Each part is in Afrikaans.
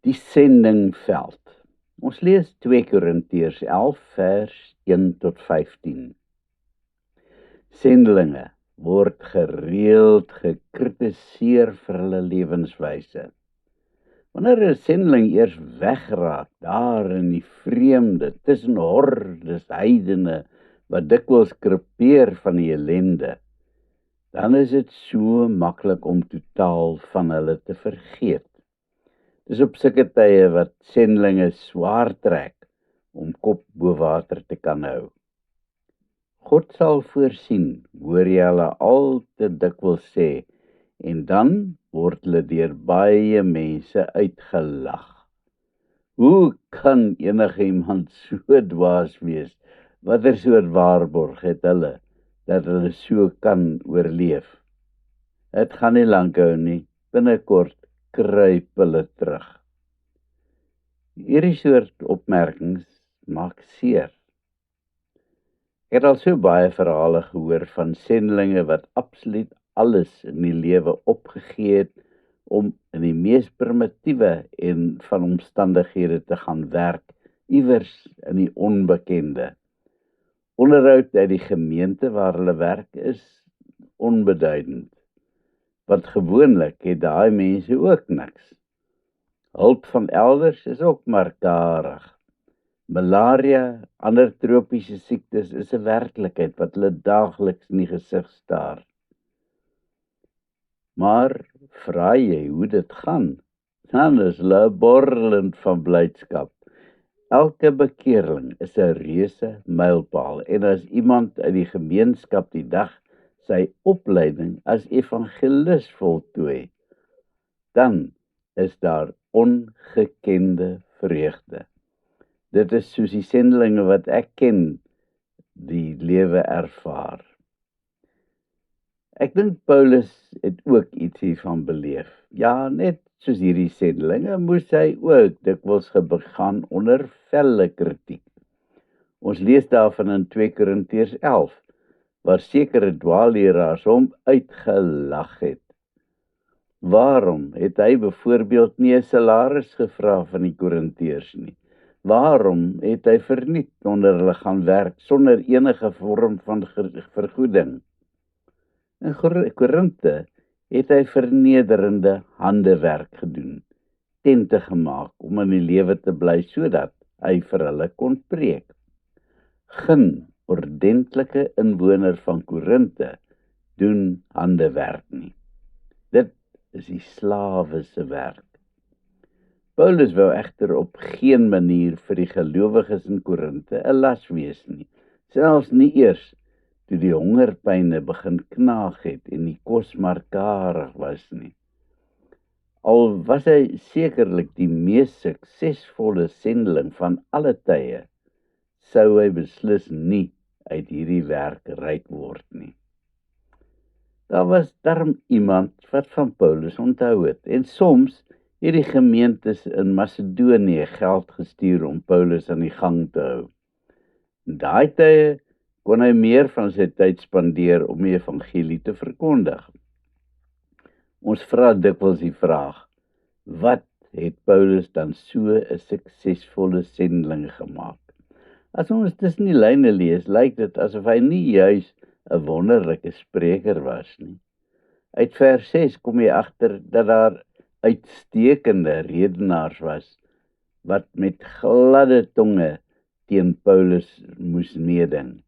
Die sendingveld. Ons lees 2 Korintiërs 11 vers 1 tot 15. Sendelinge word gereeld gekritiseer vir hulle lewenswyse. Wanneer 'n sendeling eers wegraak daar in die vreemde tussen hordes heidene wat dikwels krepeer van die ellende, dan is dit so maklik om totaal van hulle te vergeet. Dis op sulke tye wat sendelinge swaar trek om kop bo water te kan hou. God sal voorsien, hoor jy hulle al te dikwels sê, en dan word hulle deur baie mense uitgelag. Hoe kan enige iemand so dwaas wees? Watter soort waarborg het hulle dat hulle so kan oorleef? Dit gaan nie lank hou nie, binnekort kruip hulle terug. Hierdie soort opmerkings maak seer. Ek het al so baie verhale gehoor van sendelinge wat absoluut alles in die lewe opgegee het om in die mees primitiewe en van omstandighede te gaan werk, iewers in die onbekende. Onderhoud uit die gemeente waar hulle werk is onbeduidend, want gewoonlik het daai mense ook niks. Hulp van elders is ook maar karig. Malaria, ander tropiese siektes is 'n werklikheid wat hulle daagliks in die gesig staar. Maar vra jy hoe dit gaan, dan is hulle borrelend van blydskap. Elke bekeerling is 'n reuse mylpaal, en as iemand uit die gemeenskap die dag sy opleiding as evangelis voltooi, dan is daar ongekende vreugde. Dit is soos die sendelinge wat ek ken, die lewe ervaar. Ek dink Paulus het ook iets hiervan beleef. Ja, net soos hierdie sendelinge moes hy ook dikwels gaan onder felle kritiek. Ons lees daarvan in 2 Korintiërs 11, waar sekere dwaalleraars hom uitgelag het. Waarom het hy byvoorbeeld nie 'n salaris gevra van die Korintiërs nie? Waarom het hy verniet onder hulle gaan werk sonder enige vorm van vergoeding? In Korinthe het hy vernederende handewerk gedoen, tente gemaak om in die lewe te bly sodat hy vir hulle kon preek. Geen ordentlike inwoner van Korinthe doen handewerk nie. Dit is die slawe se werk. Paulus wou egter op geen manier vir die gelowiges in Korinthe 'n las wees nie, selfs nie eers toe die hongerpyne begin knaag het en die kos maar karig was nie. Al was hy sekerlik die mees suksesvolle sendeling van alle tye, sou hy beslis nie uit hierdie werk ryk word nie. Daar was darm iemand wat van Paulus onthou het, en soms het die gemeentes in Macedonië geld gestuur om Paulus aan die gang te hou. In daai tye kon hy meer van sy tyd spandeer om die evangelie te verkondig. Ons vra dikwels die vraag, wat het Paulus dan so 'n suksesvolle sendeling gemaak? As ons tussen die lyne lees, lyk dit asof hy nie juis 'n wonderlike spreker was nie. Uit vers 6 kom jy agter dat daar uitstekende redenaars was, wat met gladde tonge teen Paulus moes meeding.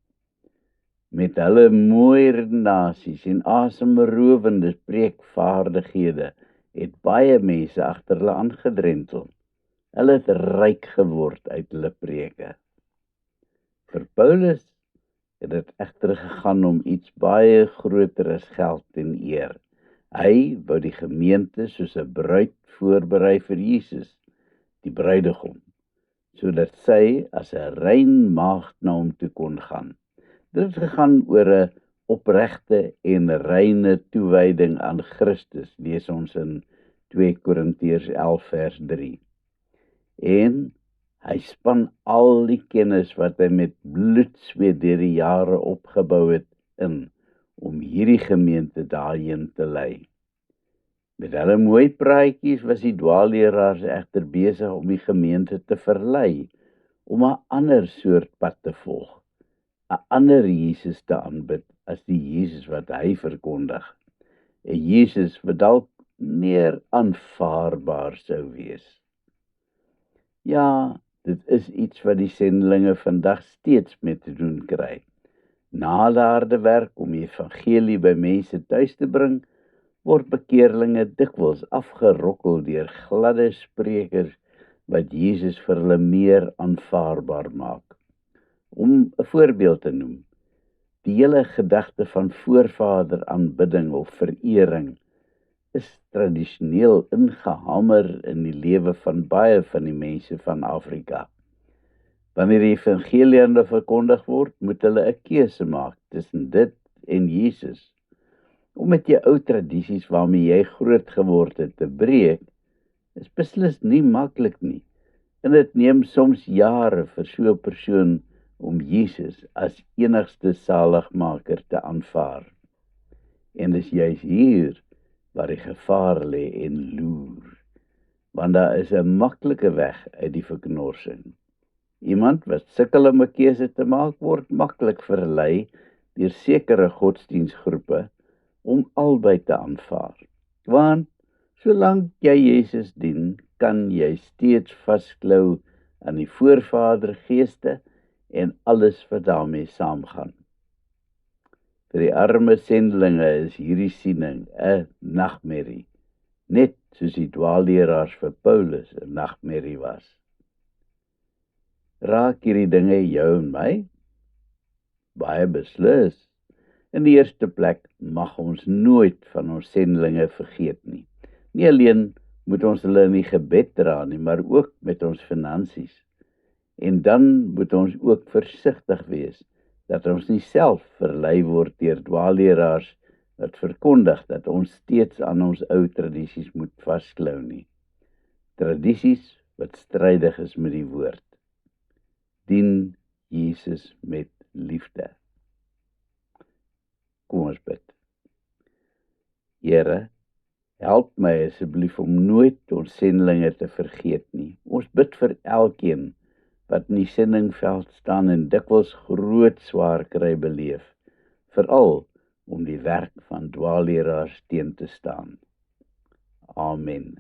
Met hulle mooi redenasies en asemrowende preekvaardighede het baie mense agter hulle aangedrentel. Hulle het ryk geword uit hulle preke. Vir Paulus het dit egter gegaan om iets baie groter as geld en eer. Hy wou die gemeente soos 'n bruid voorberei vir Jesus, die bruidegom, sodat sy as 'n rein maagd na hom toe kon gaan. Dit het gegaan oor 'n opregte en reine toewyding aan Christus, lees ons in 2 Korintiërs 11 vers 3. En hy span al die kennis wat hy met bloedsweet deur die jare opgebou het in, om hierdie gemeente daarheen te lei. Met hulle mooi praatjies was die dwaalleraars egter besig om die gemeente te verlei om 'n ander soort pad te volg, 'n ander Jesus te aanbid as die Jesus wat hy verkondig, 'n Jesus wat dalk meer aanvaarbaar sou wees. Ja, dit is iets wat die sendelinge vandag steeds mee te doen kry. Na hulle harde werk om die evangelie by mense tuis te bring, word bekeerlinge dikwels afgerokkel deur gladde sprekers wat Jesus vir hulle meer aanvaarbaar maak. Om 'n voorbeeld te noem, die hele gedagte van voorvaderaanbidding of verering is tradisioneel ingehamer in die lewe van baie van die mense van Afrika. Wanneer die evangelie aan hulle verkondig word, moet hulle 'n keuse maak tussen dit en Jesus. Om met jou ou tradisies waarmee jy groot geword het te breek, is beslis nie maklik nie. En dit neem soms jare vir so 'n persoon om Jesus as enigste saligmaker te aanvaar. En dis juis hier waar die gevaar lê en loer, want daar is 'n maklike weg uit die verknorsing. Iemand wat sukkel om 'n keuse te maak, word maklik verlei deur sekere godsdiensgroepe om albei te aanvaar. Want solank jy Jesus dien, kan jy steeds vasklou aan die voorvadergeeste en alles wat daarmee saamgaan. Vir die arme sendelinge is hierdie siening 'n nagmerrie, net soos die dwaalleraars vir Paulus 'n nagmerrie was. Raak hierdie dinge jou en my? Baie beslis. In die eerste plek mag ons nooit van ons sendelinge vergeet nie. Nie alleen moet ons hulle in die gebed dra nie, maar ook met ons finansies. En dan moet ons ook versigtig wees dat ons nie self verlei word deur dwaalleraars wat verkondig dat ons steeds aan ons ou tradisies moet vasklou nie. Tradisies wat strydig is met die woord. Dien Jesus met liefde. Kom ons bid. Here, help my asseblief om nooit ons sendelinge te vergeet nie. Ons bid vir elkeen wat in die sendingveld staan en dikwels groot swaar kry beleef, veral om die werk van dwaalleraars teen te staan. Amen.